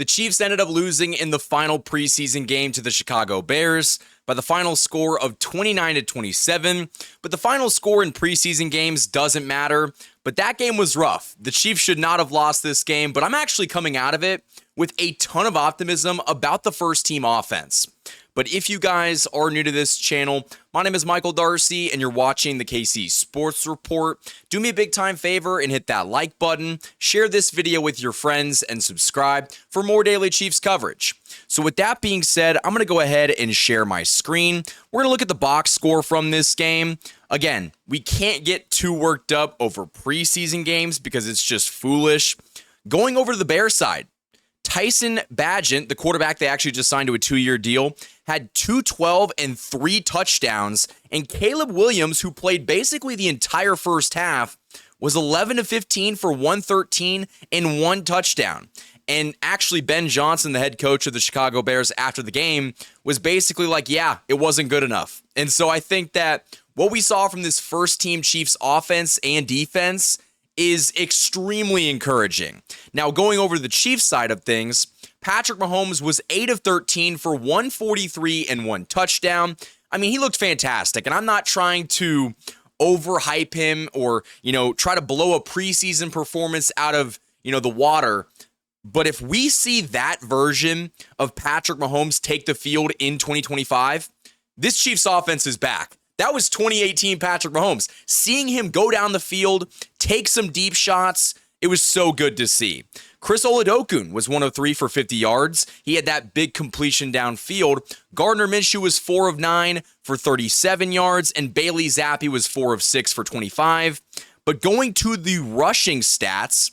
The Chiefs ended up losing in the final preseason game to the Chicago Bears by the final score of 29-27. But the final score in preseason games doesn't matter. But that game was rough. The Chiefs should not have lost this game, but I'm actually coming out of it with a ton of optimism about the first team offense. But if you guys are new to this channel, my name is Michael Darcy and you're watching the KC Sports Report. Do me a big time favor and hit that like button, share this video with your friends, and subscribe for more daily Chiefs coverage. So with that being said, I'm going to go ahead and share my screen. We're going to look at the box score from this game. Again, we can't get too worked up over preseason games because it's just foolish. Going over to the Bears side, Tyson Bagent, the quarterback they actually just signed to a 2-year deal, had 212 and 3 touchdowns, and Caleb Williams, who played basically the entire first half, was 11-15 for 113 and 1 touchdown. And actually, Ben Johnson, the head coach of the Chicago Bears after the game, was basically like, yeah, it wasn't good enough. And so I think that what we saw from this first team Chiefs offense and defense is extremely encouraging. Now, going over to the Chiefs side of things, Patrick Mahomes was 8 of 13 for 143 and 1 touchdown. I mean, he looked fantastic, and I'm not trying to overhype him or, try to blow a preseason performance out of, the water. But if we see that version of Patrick Mahomes take the field in 2025, this Chiefs offense is back. That was 2018 Patrick Mahomes. Seeing him go down the field, take some deep shots, it was so good to see. Chris Oladokun was 1 of 3 for 50 yards. He had that big completion downfield. Gardner Minshew was 4 of 9 for 37 yards, and Bailey Zappi was 4 of 6 for 25. But going to the rushing stats,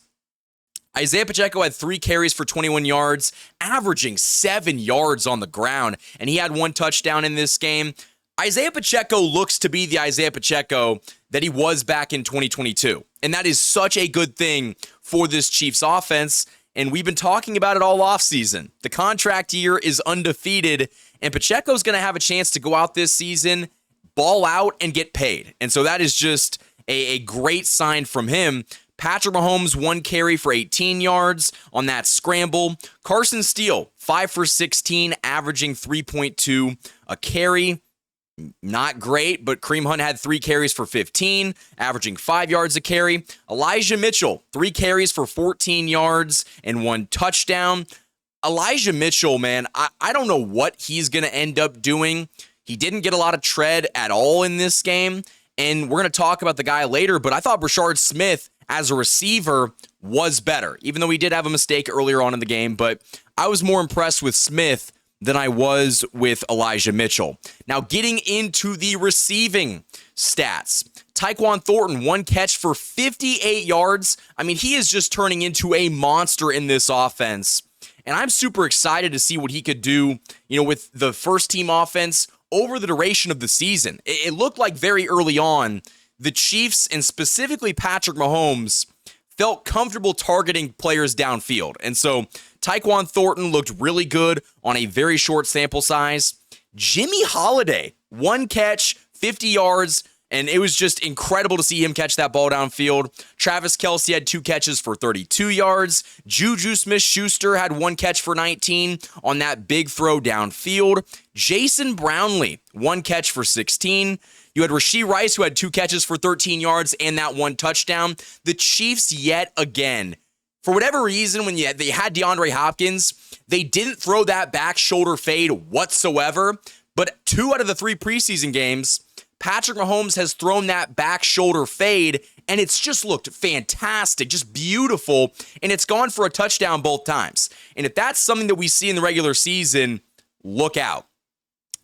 Isaiah Pacheco had 3 carries for 21 yards, averaging 7 yards on the ground, and he had 1 touchdown in this game. Isaiah Pacheco looks to be the Isaiah Pacheco that he was back in 2022. And that is such a good thing for this Chiefs offense. And we've been talking about it all offseason. The contract year is undefeated, and Pacheco's going to have a chance to go out this season, ball out, and get paid. And so that is just a great sign from him. Patrick Mahomes, 1 carry for 18 yards on that scramble. Carson Steele, 5 for 16, averaging 3.2 a carry. Not great, but Kareem Hunt had 3 carries for 15, averaging 5 yards a carry. Elijah Mitchell, 3 carries for 14 yards and 1 touchdown. Elijah Mitchell, man, I don't know what he's going to end up doing. He didn't get a lot of tread at all in this game, and we're going to talk about the guy later, but I thought Brashard Smith as a receiver was better, even though he did have a mistake earlier on in the game, but I was more impressed with Smith than I was with Elijah Mitchell. Now, getting into the receiving stats, Tyquan Thornton, 1 catch for 58 yards. I mean, he is just turning into a monster in this offense, and I'm super excited to see what he could do, with the first team offense over the duration of the season. It looked like very early on, the Chiefs, and specifically Patrick Mahomes, felt comfortable targeting players downfield. And so Tyquan Thornton looked really good on a very short sample size. Jimmy Holiday, 1 catch, 50 yards, and it was just incredible to see him catch that ball downfield. Travis Kelce had 2 catches for 32 yards. Juju Smith-Schuster had 1 catch for 19 on that big throw downfield. Jason Brownlee, 1 catch for 16. You had Rashee Rice, who had 2 catches for 13 yards and that 1 touchdown. The Chiefs, yet again, for whatever reason, when they had DeAndre Hopkins, they didn't throw that back shoulder fade whatsoever. But 2 out of the 3 preseason games, Patrick Mahomes has thrown that back shoulder fade, and it's just looked fantastic, just beautiful, and it's gone for a touchdown both times. And if that's something that we see in the regular season, look out.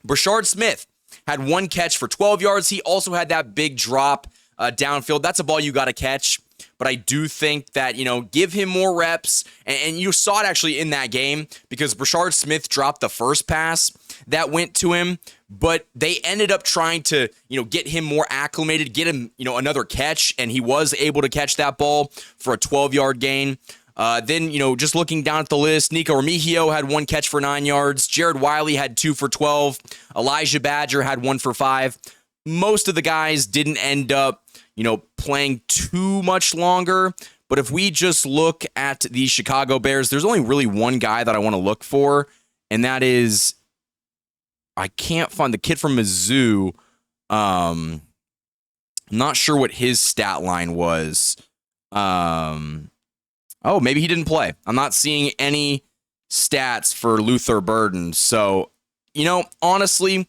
Brashard Smith had 1 catch for 12 yards. He also had that big drop downfield. That's a ball you got to catch. But I do think that, give him more reps. And you saw it actually in that game because Brashard Smith dropped the first pass that went to him. But they ended up trying to, get him more acclimated, get him, another catch. And he was able to catch that ball for a 12-yard gain. Then, just looking down at the list, Nico Remigio had 1 catch for 9 yards. Jared Wiley had 2 for 12. Elijah Badger had 1 for 5. Most of the guys didn't end up, playing too much longer, But if we just look at the Chicago Bears, there's only really one guy that I want to look for, and that is, I can't find the kid from Mizzou. I'm not sure what his stat line was. Oh, maybe he didn't play. I'm not seeing any stats for Luther Burden. So, honestly,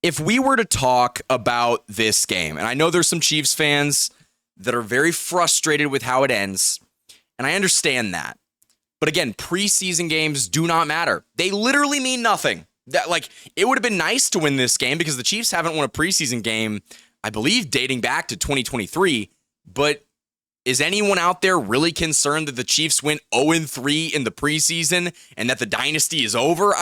if we were to talk about this game, and I know there's some Chiefs fans that are very frustrated with how it ends, and I understand that. But again, preseason games do not matter. They literally mean nothing. It would have been nice to win this game because the Chiefs haven't won a preseason game, I believe, dating back to 2023. But is anyone out there really concerned that the Chiefs went 0-3 in the preseason and that the dynasty is over?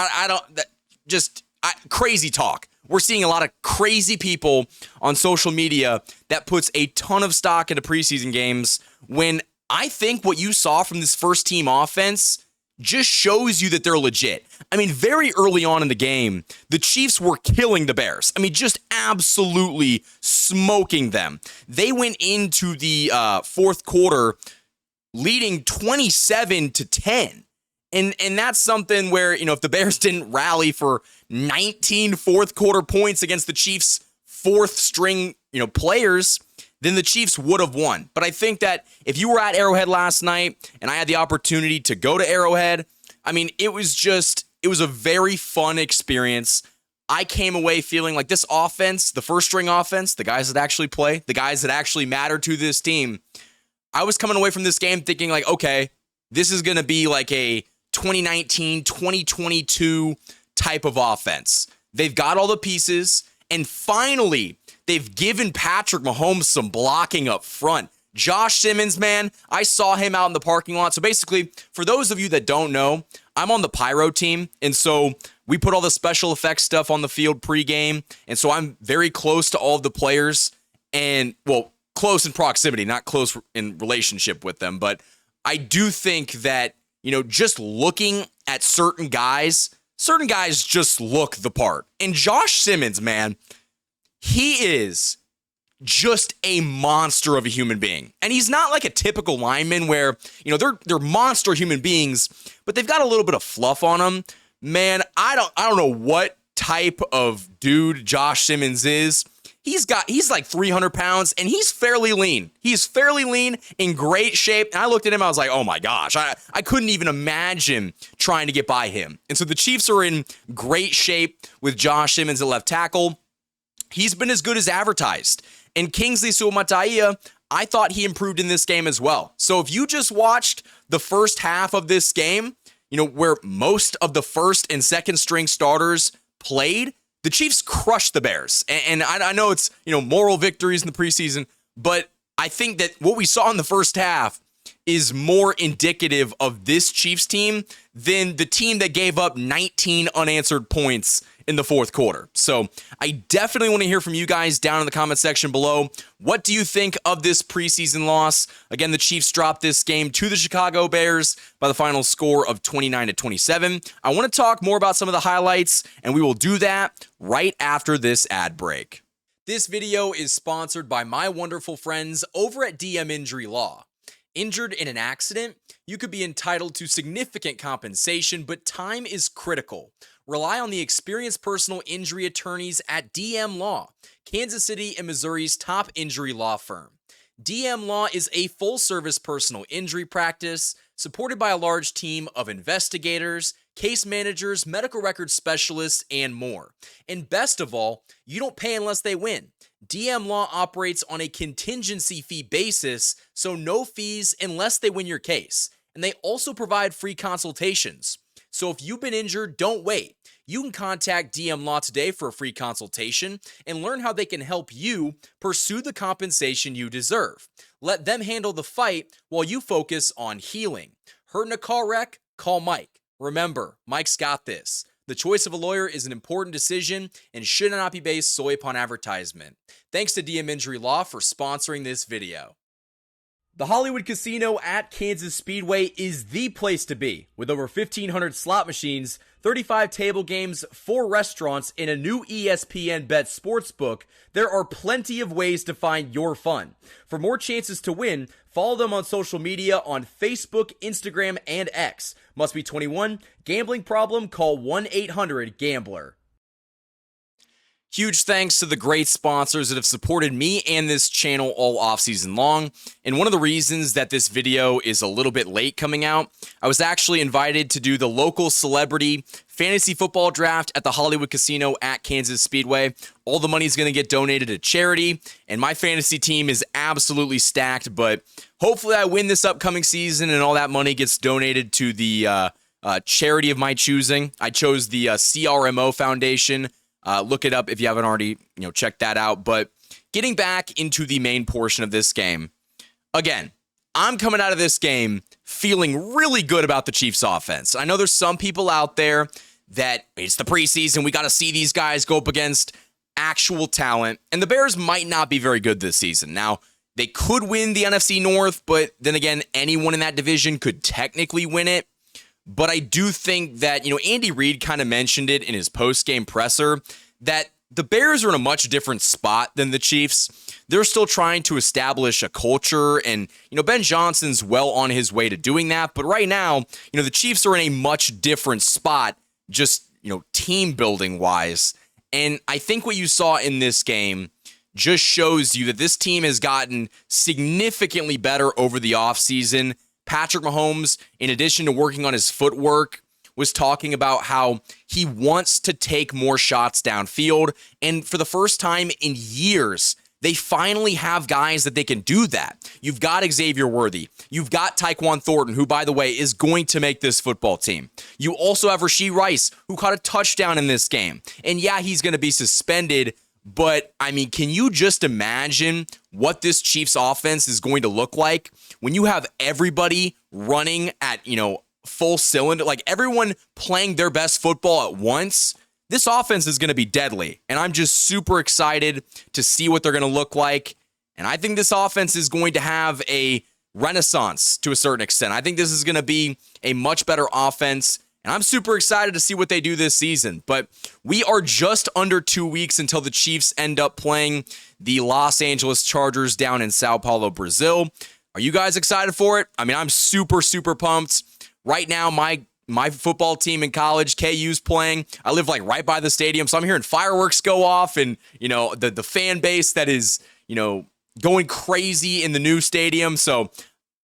Crazy talk. We're seeing a lot of crazy people on social media that puts a ton of stock into preseason games when I think what you saw from this first team offense just shows you that they're legit. I mean, very early on in the game, the Chiefs were killing the Bears. I mean, just absolutely smoking them. They went into the fourth quarter leading 27-10. And that's something where, if the Bears didn't rally for 19 fourth quarter points against the Chiefs' fourth string, players, then the Chiefs would have won. But I think that if you were at Arrowhead last night and I had the opportunity to go to Arrowhead, I mean, it was a very fun experience. I came away feeling like this offense, the first string offense, the guys that actually play, the guys that actually matter to this team, I was coming away from this game thinking like, okay, this is going to be like a 2019, 2022 type of offense. They've got all the pieces, and finally, they've given Patrick Mahomes some blocking up front. Josh Simmons, man, I saw him out in the parking lot. So basically, for those of you that don't know, I'm on the Pyro team, and so we put all the special effects stuff on the field pregame, and so I'm very close to all of the players, and, well, close in proximity, not close in relationship with them, but I do think that, just looking at certain guys just look the part. And Josh Simmons, man, he is just a monster of a human being. And he's not like a typical lineman where, they're monster human beings, but they've got a little bit of fluff on them. Man, I don't know what type of dude Josh Simmons is. He's like 300 pounds, and he's fairly lean. He's fairly lean, in great shape. And I looked at him, I was like, oh my gosh, I couldn't even imagine trying to get by him. And so the Chiefs are in great shape with Josh Simmons at left tackle. He's been as good as advertised. And Kingsley Suamataia, I thought he improved in this game as well. So if you just watched the first half of this game, where most of the first and second string starters played, the Chiefs crushed the Bears. And I know it's, moral victories in the preseason, but I think that what we saw in the first half is more indicative of this Chiefs team than the team that gave up 19 unanswered points in the fourth quarter. So I definitely want to hear from you guys down in the comment section below. What do you think of this preseason loss? Again, the Chiefs dropped this game to the Chicago Bears by the final score of 29-27. I want to talk more about some of the highlights, and we will do that right after this ad break. This video is sponsored by my wonderful friends over at DM Injury Law. Injured in an accident, you could be entitled to significant compensation, but time is critical. Rely on the experienced personal injury attorneys at DM Law, Kansas City and Missouri's top injury law firm. DM Law is a full-service personal injury practice supported by a large team of investigators, case managers, medical records specialists, and more. And best of all, you don't pay unless they win. DM Law operates on a contingency fee basis, so no fees unless they win your case. And they also provide free consultations. So if you've been injured, don't wait. You can contact DM Law today for a free consultation and learn how they can help you pursue the compensation you deserve. Let them handle the fight while you focus on healing. Hurt in a car wreck? Call Mike. Remember, Mike's got this. The choice of a lawyer is an important decision and should not be based solely upon advertisement. Thanks to DM Injury Law for sponsoring this video. The Hollywood Casino at Kansas Speedway is the place to be. With over 1,500 slot machines, 35 table games, 4 restaurants, and a new ESPN Bet sportsbook, there are plenty of ways to find your fun. For more chances to win, follow them on social media on Facebook, Instagram, and X. Must be 21. Gambling problem? Call 1-800-GAMBLER. Huge thanks to the great sponsors that have supported me and this channel all offseason long. And one of the reasons that this video is a little bit late coming out, I was actually invited to do the local celebrity fantasy football draft at the Hollywood Casino at Kansas Speedway. All the money is going to get donated to charity, and my fantasy team is absolutely stacked, but hopefully I win this upcoming season and all that money gets donated to the charity of my choosing. I chose the CRMO Foundation. Look it up if you haven't already, checked that out. But getting back into the main portion of this game, again, I'm coming out of this game feeling really good about the Chiefs offense. I know there's some people out there that it's the preseason, we got to see these guys go up against actual talent, and the Bears might not be very good this season. Now, they could win the NFC North, but then again, anyone in that division could technically win it. But I do think that, Andy Reid kind of mentioned it in his post-game presser, that the Bears are in a much different spot than the Chiefs. They're still trying to establish a culture, and, Ben Johnson's well on his way to doing that. But right now, the Chiefs are in a much different spot, just, team building wise. And I think what you saw in this game just shows you that this team has gotten significantly better over the offseason. Patrick Mahomes, in addition to working on his footwork, was talking about how he wants to take more shots downfield. And for the first time in years, they finally have guys that they can do that. You've got Xavier Worthy. You've got Tyquan Thornton, who, by the way, is going to make this football team. You also have Rashee Rice, who caught a touchdown in this game. And yeah, he's going to be suspended. But, can you just imagine what this Chiefs offense is going to look like when you have everybody running at, full cylinder, like everyone playing their best football at once? This offense is going to be deadly, and I'm just super excited to see what they're going to look like. And I think this offense is going to have a renaissance to a certain extent. I think this is going to be a much better offense. And I'm super excited to see what they do this season. But we are just under 2 weeks until the Chiefs end up playing the Los Angeles Chargers down in Sao Paulo, Brazil. Are you guys excited for it? I'm super, super pumped. Right now, my football team in college, KU's playing. I live right by the stadium, so I'm hearing fireworks go off and, the fan base that is, going crazy in the new stadium. So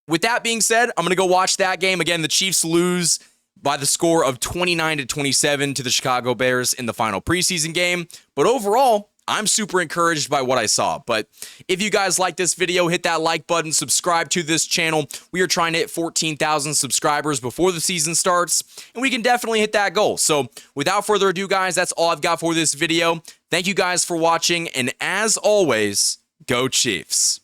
with that being said, I'm going to go watch that game. Again, the Chiefs lose by the score of 29-27 to the Chicago Bears in the final preseason game. But overall, I'm super encouraged by what I saw. But if you guys like this video, hit that like button, subscribe to this channel. We are trying to hit 14,000 subscribers before the season starts, and we can definitely hit that goal. So without further ado, guys, that's all I've got for this video. Thank you guys for watching, and as always, go Chiefs.